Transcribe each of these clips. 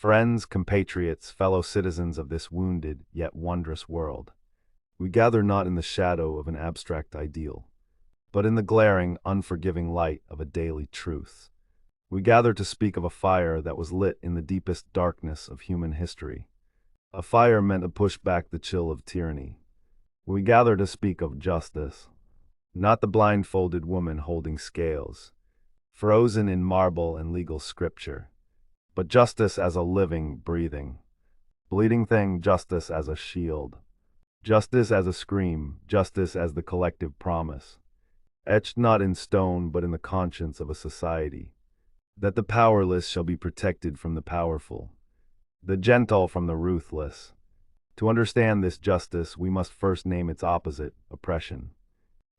Friends, compatriots, fellow citizens of this wounded yet wondrous world, we gather not in the shadow of an abstract ideal, but in the glaring, unforgiving light of a daily truth. We gather to speak of a fire that was lit in the deepest darkness of human history, a fire meant to push back the chill of tyranny. We gather to speak of justice, not the blindfolded woman holding scales, frozen in marble and legal scripture, but justice as a living, breathing, bleeding thing, justice as a shield, justice as a scream, justice as the collective promise, etched not in stone but in the conscience of a society, that the powerless shall be protected from the powerful, the gentle from the ruthless. To understand this justice, we must first name its opposite, oppression.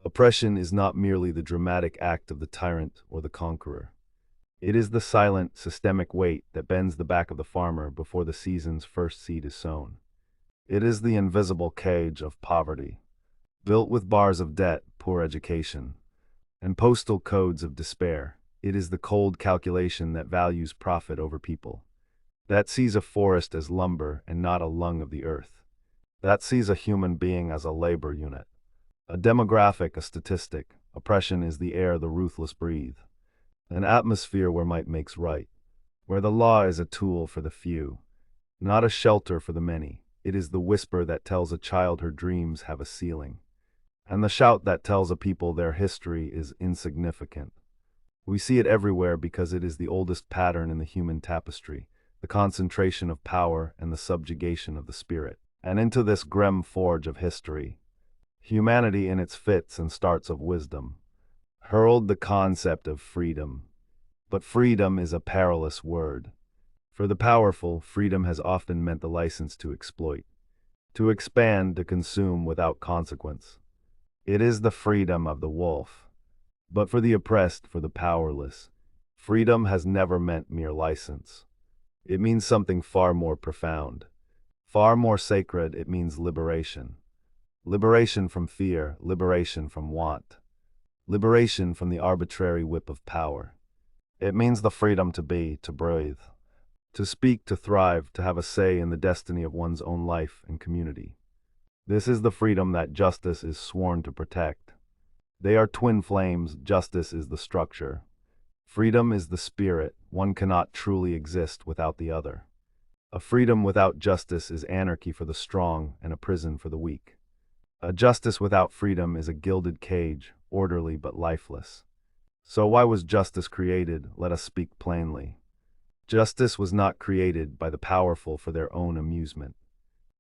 Oppression is not merely the dramatic act of the tyrant or the conqueror. It is the silent, systemic weight that bends the back of the farmer before the season's first seed is sown. It is the invisible cage of poverty, built with bars of debt, poor education, and postal codes of despair. It is the cold calculation that values profit over people, that sees a forest as lumber and not a lung of the earth, that sees a human being as a labor unit, a demographic, a statistic. Oppression is the air the ruthless breathe, an atmosphere where might makes right, where the law is a tool for the few, not a shelter for the many. It is the whisper that tells a child her dreams have a ceiling, and the shout that tells a people their history is insignificant. We see it everywhere because it is the oldest pattern in the human tapestry, the concentration of power and the subjugation of the spirit. And into this grim forge of history, humanity in its fits and starts of wisdom hurled the concept of freedom. But freedom is a perilous word. For the powerful, freedom has often meant the license to exploit, to expand, to consume without consequence. It is the freedom of the wolf. But for the oppressed, for the powerless, freedom has never meant mere license. It means something far more profound, far more sacred. It means liberation. Liberation from fear, liberation from want, liberation from the arbitrary whip of power. It means the freedom to be, to breathe, to speak, to thrive, to have a say in the destiny of one's own life and community. This is the freedom that justice is sworn to protect. They are twin flames. Justice is the structure. Freedom is the spirit. One cannot truly exist without the other. A freedom without justice is anarchy for the strong and a prison for the weak. A justice without freedom is a gilded cage, orderly but lifeless. So why was justice created? Let us speak plainly. Justice was not created by the powerful for their own amusement.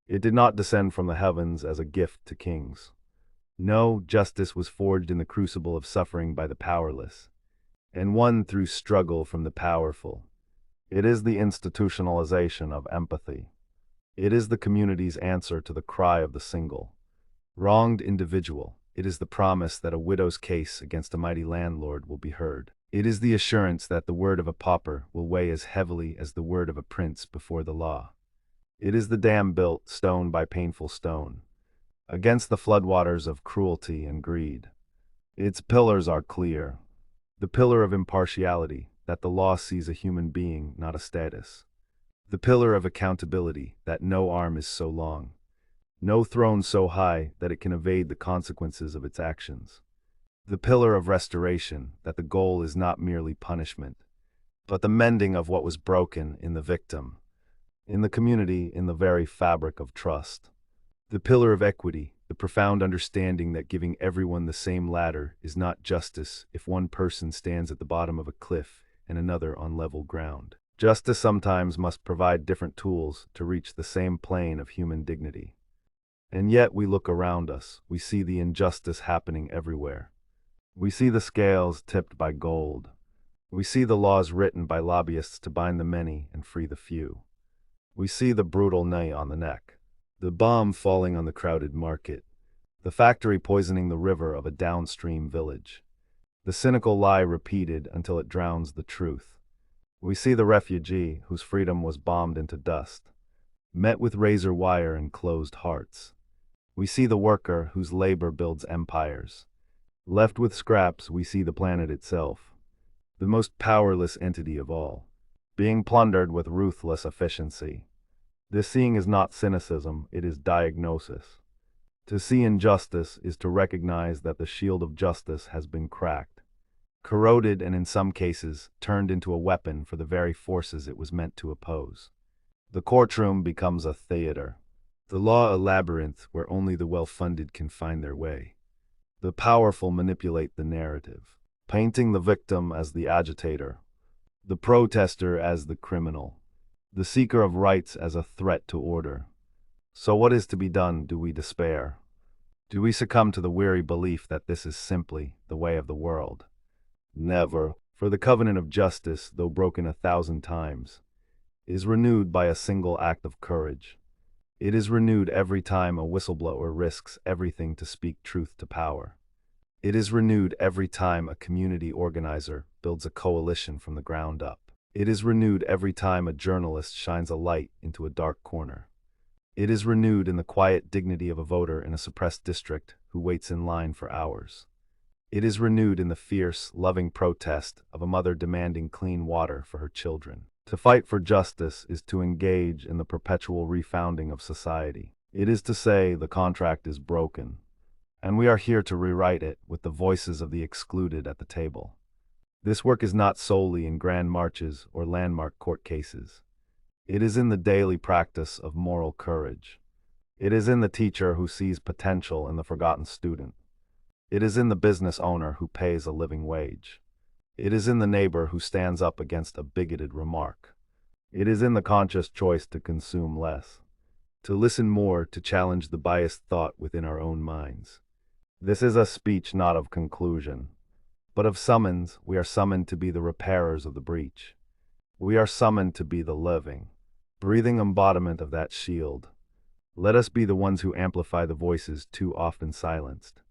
It did not descend from the heavens as a gift to kings. No, justice was forged in the crucible of suffering by the powerless, and won through struggle from the powerful. It is the institutionalization of empathy. It is the community's answer to the cry of the single, wronged individual. It is the promise that a widow's case against a mighty landlord will be heard. It is the assurance that the word of a pauper will weigh as heavily as the word of a prince before the law. It is the dam built, stone by painful stone, against the floodwaters of cruelty and greed. Its pillars are clear. The pillar of impartiality, that the law sees a human being, not a status. The pillar of accountability, that no arm is so long, no throne so high that it can evade the consequences of its actions. The pillar of restoration, that the goal is not merely punishment, but the mending of what was broken in the victim, in the community, in the very fabric of trust. The pillar of equity, the profound understanding that giving everyone the same ladder is not justice if one person stands at the bottom of a cliff and another on level ground. Justice sometimes must provide different tools to reach the same plane of human dignity. And yet we look around us, we see the injustice happening everywhere. We see the scales tipped by gold. We see the laws written by lobbyists to bind the many and free the few. We see the brutal knee on the neck, the bomb falling on the crowded market, the factory poisoning the river of a downstream village, the cynical lie repeated until it drowns the truth. We see the refugee whose freedom was bombed into dust, met with razor wire and closed hearts. We see the worker whose labor builds empires. Left with scraps, we see the planet itself, the most powerless entity of all. being plundered with ruthless efficiency. This seeing is not cynicism, it is diagnosis. To see injustice is to recognize that the shield of justice has been cracked, corroded, and in some cases turned into a weapon for the very forces it was meant to oppose. The courtroom becomes a theater, the law a labyrinth where only the well-funded can find their way. The powerful manipulate the narrative, painting the victim as the agitator, the protester as the criminal, the seeker of rights as a threat to order. So what is to be done? Do we despair? Do we succumb to the weary belief that this is simply the way of the world? Never, for the covenant of justice, though broken 1,000 times, is renewed by a single act of courage. It is renewed every time a whistleblower risks everything to speak truth to power. It is renewed every time a community organizer builds a coalition from the ground up. It is renewed every time a journalist shines a light into a dark corner. It is renewed in the quiet dignity of a voter in a suppressed district who waits in line for hours. It is renewed in the fierce, loving protest of a mother demanding clean water for her children. To fight for justice is to engage in the perpetual refounding of society. It is to say the contract is broken, and we are here to rewrite it with the voices of the excluded at the table. This work is not solely in grand marches or landmark court cases. It is in the daily practice of moral courage. It is in the teacher who sees potential in the forgotten student. It is in the business owner who pays a living wage. It is in the neighbor who stands up against a bigoted remark. It is in the conscious choice to consume less, to listen more, to challenge the biased thought within our own minds. This is a speech not of conclusion, but of summons. We are summoned to be the repairers of the breach. We are summoned to be the living, breathing embodiment of that shield. Let us be the ones who amplify the voices too often silenced.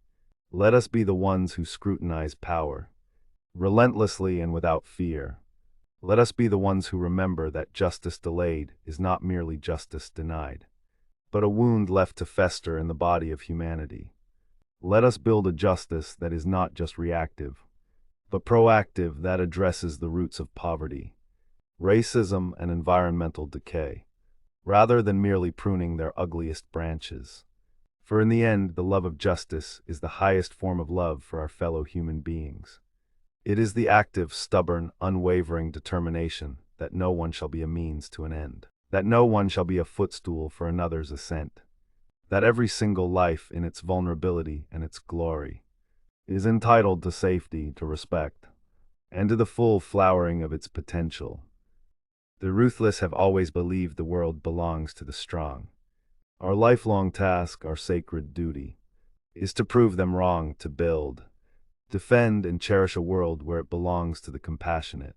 Let us be the ones who scrutinize power, relentlessly and without fear. Let us be the ones who remember that justice delayed is not merely justice denied, but a wound left to fester in the body of humanity. Let us build a justice that is not just reactive, but proactive, that addresses the roots of poverty, racism, and environmental decay, rather than merely pruning their ugliest branches. For in the end, the love of justice is the highest form of love for our fellow human beings. It is the active, stubborn, unwavering determination that no one shall be a means to an end, that no one shall be a footstool for another's ascent, that every single life in its vulnerability and its glory is entitled to safety, to respect, and to the full flowering of its potential. The ruthless have always believed the world belongs to the strong. Our lifelong task, our sacred duty, is to prove them wrong, to build, defend, and cherish a world where it belongs to the compassionate,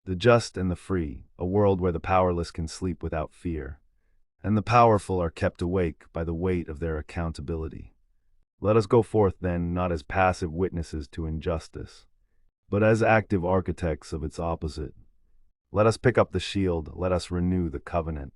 the just, and the free, a world where the powerless can sleep without fear, and the powerful are kept awake by the weight of their accountability. Let us go forth, then, not as passive witnesses to injustice, but as active architects of its opposite. Let us pick up the shield, let us renew the covenant.